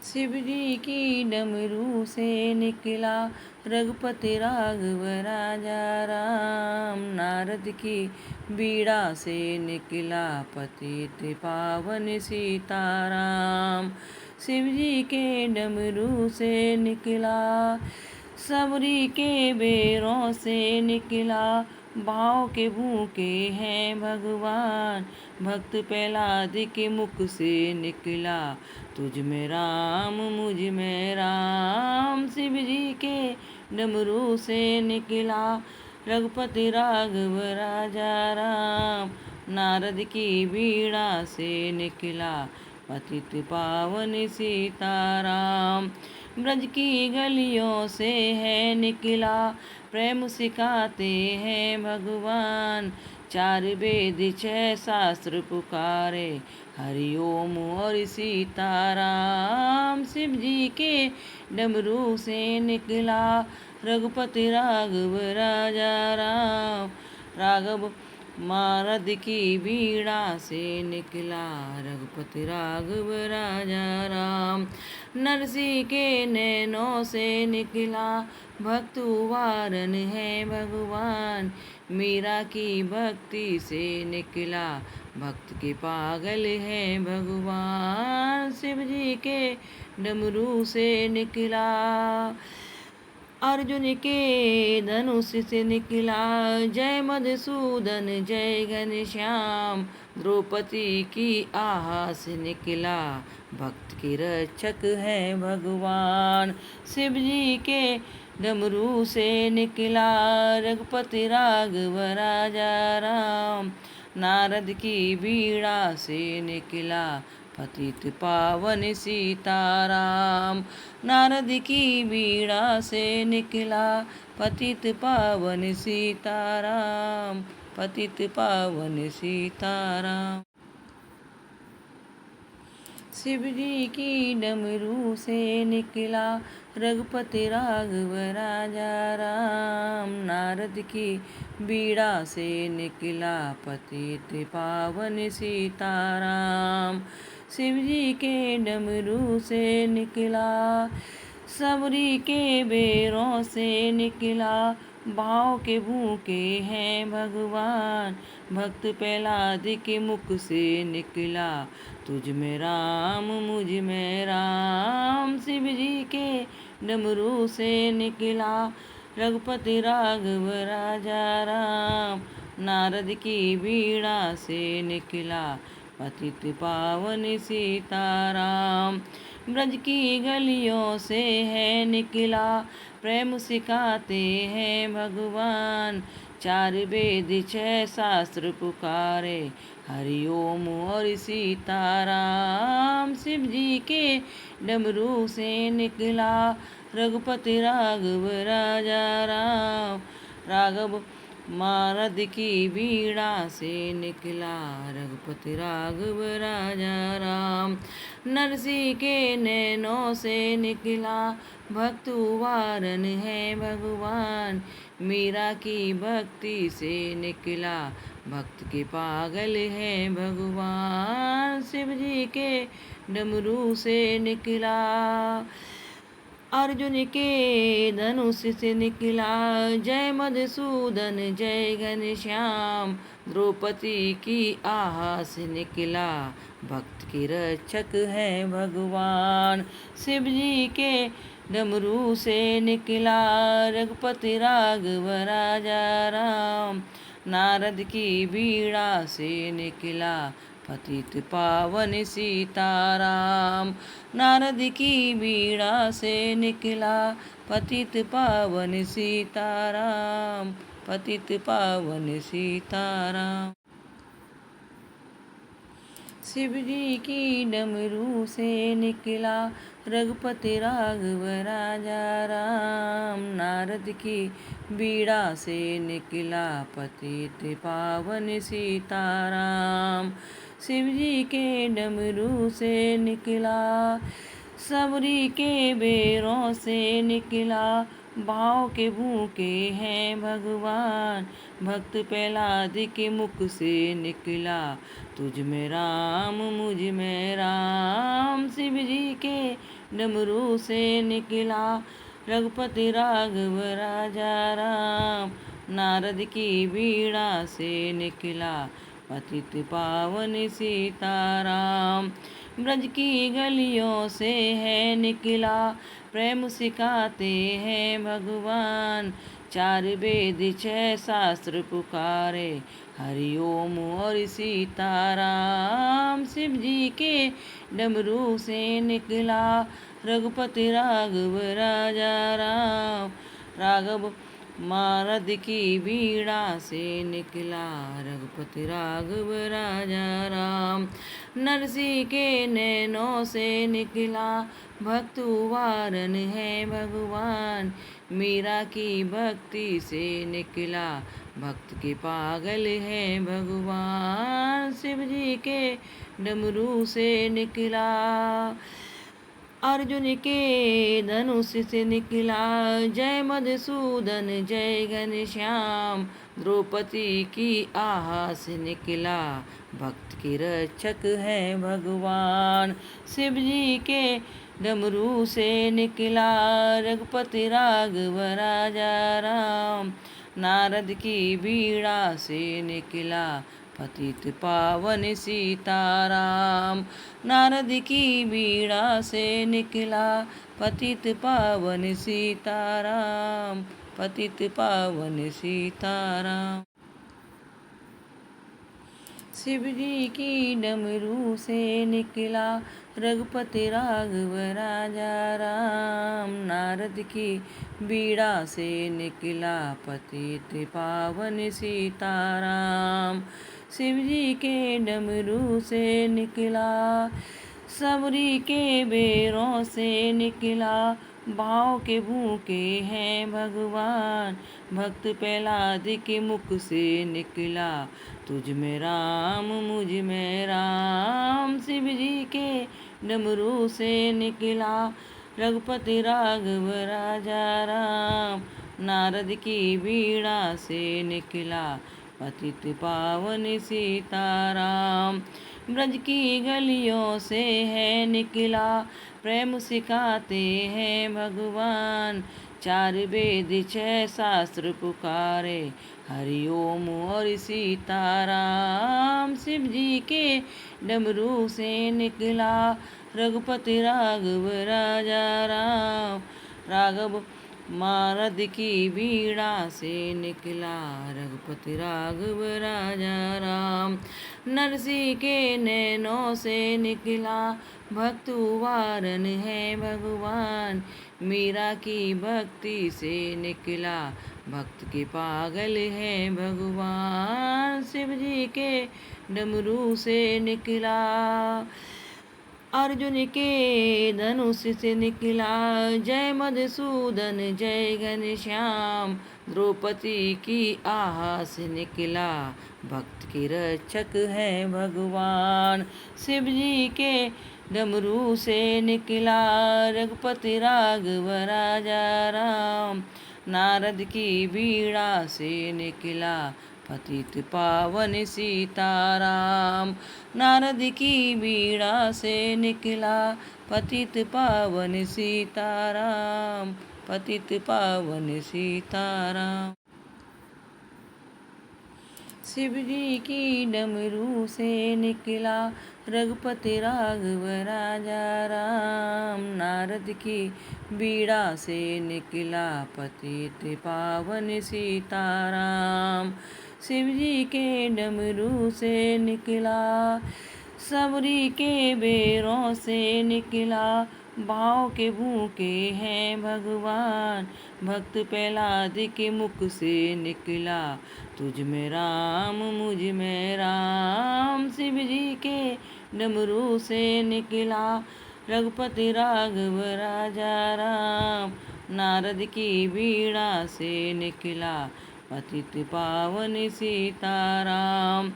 शिव जी की डमरू से निकला रघुपति राघव राजा राम। नारद की बीड़ा से निकला पतित पावन सीताराम। शिव जी के डमरू से निकला सबरी के बेरों से निकला। भाव के भूखे हैं भगवान। भक्त प्रहलाद के मुख से निकला तुझ में राम मुझ में राम। शिव जी के डमरू से निकला रघुपति राघव राजा राम। नारद की बीड़ा से निकला पतित पावन सीताराम। ब्रज की गलियों से है निकला प्रेम सिखाते हैं भगवान। चार वेद छह शास्त्र पुकारे हरि ओम और सीताराम। शिव जी के डमरू से निकला रघुपति राघव राजा राम। राघव नारद की बीड़ा से निकला रघुपति राघव राजा राम। नरसी के नैनों से निकला भक्त वारन है भगवान। मीरा की भक्ति से निकला भक्त के पागल है भगवान। शिव जी के डमरू से निकला अर्जुन के धनुष से निकला जय मधुसूदन जय घनश्याम। द्रौपदी की आह से निकला भक्त के रक्षक है भगवान। शिव जी के डमरू से निकला रघुपति राघव राजा राम। नारद की बीड़ा से निकला पतित पावन सीताराम। नारद की बीड़ा से निकला पतित पावन सीताराम। पतित पावन सीताराम। शिव जी की डमरू से निकला रघुपति राघव राजा राम। नारद की बीड़ा से निकला पतित पावन सीताराम। शिव जी के डमरू से निकला सबरी के बेरों से निकला। भाव के भूखे हैं भगवान। भक्त प्रहलाद के मुख से निकला तुझ में राम मुझ में राम। शिव जी के डमरू से निकला रघुपति राघव राजा राम। नारद की बीड़ा से निकला पतित पावन सीताराम। ब्रज की गलियों से है निकला प्रेम सिखाते हैं भगवान। चार वेद छह शास्त्र पुकारे हरि ओम और सीताराम। शिव जी के डमरू से निकला रघुपति राघव राजा राम। राघव नारद की बीड़ा से निकला रघुपति राघव राजा राम। नरसी के नैनों से निकला भक्त वारन है भगवान। मीरा की भक्ति से निकला भक्त के पागल है भगवान। शिव जी के डमरू से निकला अर्जुन के धनुष से निकला जय मधुसूदन जय घनश्याम। द्रौपदी की आह से निकला भक्त के रक्षक है भगवान। शिव जी के डमरू से निकला रघुपति राघव राजा राम। नारद की बीड़ा से निकला पतित पावन सीताराम। नारद की बीड़ा से निकला पतित पावन सीताराम। पतित पावन सीताराम। शिव जी की डमरू से निकला रघुपति राघव राजा राम। नारद की बीड़ा से निकला पतित पावन सीताराम। शिव जी के डमरू से निकला सबरी के बेरों से निकला भाव के भूखे हैं भगवान। भक्त प्रहलाद के मुख से निकला तुझ में राम मुझ में राम। शिव जी के डमरू से निकला रघुपति राघव राजा राम। नारद की बीड़ा से निकला पतित पावन सीताराम। ब्रज की गलियों से है निकला प्रेम सिखाते हैं भगवान। चार वेद छह शास्त्र पुकारे हरि ओम और सीताराम। शिव जी के डमरू से निकला रघुपति राघव राजा राम। राघव नारद की बीड़ा से निकला रघुपति राघव राजा राम। नरसी के नैनों से निकला भक्त वारन है भगवान। मीरा की भक्ति से निकला भक्त के पागल है भगवान। शिव जी के डमरू से निकला अर्जुन के धनुष से निकला जय मधुसूदन जय घनश्याम। द्रौपदी की आह से निकला भक्त के रक्षक है भगवान। शिव जी के डमरू से निकला रघुपति राघव राजा राम। नारद की बीड़ा से निकला पतित पावन सीताराम। नारद की बीड़ा से निकला पतित पावन सीताराम। पतित पावन सीताराम। शिव जी की डमरू से निकला रघुपति राघव राजा राम। नारद की बीड़ा से निकला पतित पावन सीताराम। शिव जी के डमरू से निकला सबरी के बेरों से निकला भाव के भूखे हैं भगवान। भक्त प्रहलाद के मुख से निकला तुझ में राम मुझ में राम। शिव जी के डमरू से निकला रघुपति राघव राजा राम। नारद की बीड़ा से निकला पतित पावन सीताराम। ब्रज की गलियों से है निकला प्रेम सिखाते हैं भगवान। चार वेद छह शास्त्र पुकारे हरि ओम और सीताराम। शिव जी के डमरू से निकला रघुपति राघव राजा राम। राघव नारद की बीड़ा से निकला रघुपति राघव राजा राम। नरसी के नैनों से निकला भक्त वारन है भगवान। मीरा की भक्ति से निकला भक्त के पागल है भगवान। शिव जी के डमरू से निकला अर्जुन के धनुष से निकला जय मधुसूदन जय घनश्याम। द्रौपदी की आह से निकला भक्त के रक्षक है भगवान। शिव जी के डमरू से निकला रघुपति राघव राजा राम। नारद की बीड़ा से निकला पतित पावन सीताराम। नारद की बीड़ा से निकला पतित पावन सीताराम। पतित पावन सीताराम। शिव जी की डमरू से निकला रघुपति राघव राजा राम। नारद की बीड़ा से निकला पतित पावन सीताराम। शिव जी के डमरू से निकला सबरी के बेरों से निकला भाव के भूखे हैं भगवान। भक्त प्रहलाद के मुख से निकला तुझ में राम मुझ में राम। शिव जी के डमरू से निकला रघुपति राघव राजा राम। नारद की बीड़ा से निकला पतित पावन सीताराम।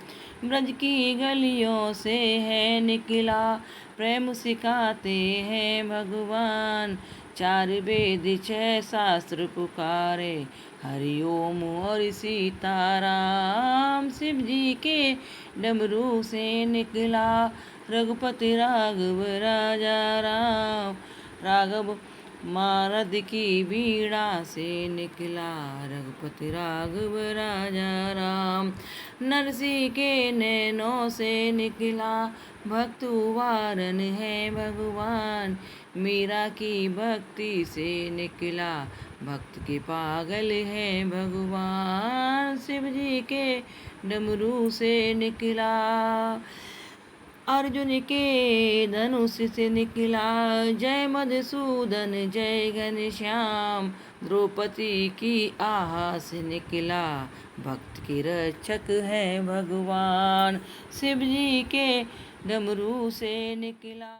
ब्रज की गलियों से है निकला प्रेम सिखाते हैं भगवान। चार वेद छह शास्त्र पुकारे हरि ओम और सीताराम। शिव जी के डमरू से निकला रघुपति राघव राजा राम। राघव नारद की बीड़ा से निकला रघुपति राघव राजा राम। नरसिंह के नैनों से निकला भक्त वारन है भगवान। मीरा की भक्ति से निकला भक्त के पागल है भगवान। शिव जी के डमरू से निकला अर्जुन के धनुष से निकला जय मधुसूदन जय घनश्याम। द्रौपदी की आह से निकला भक्त के रक्षक है भगवान। शिव जी के डमरू से निकला।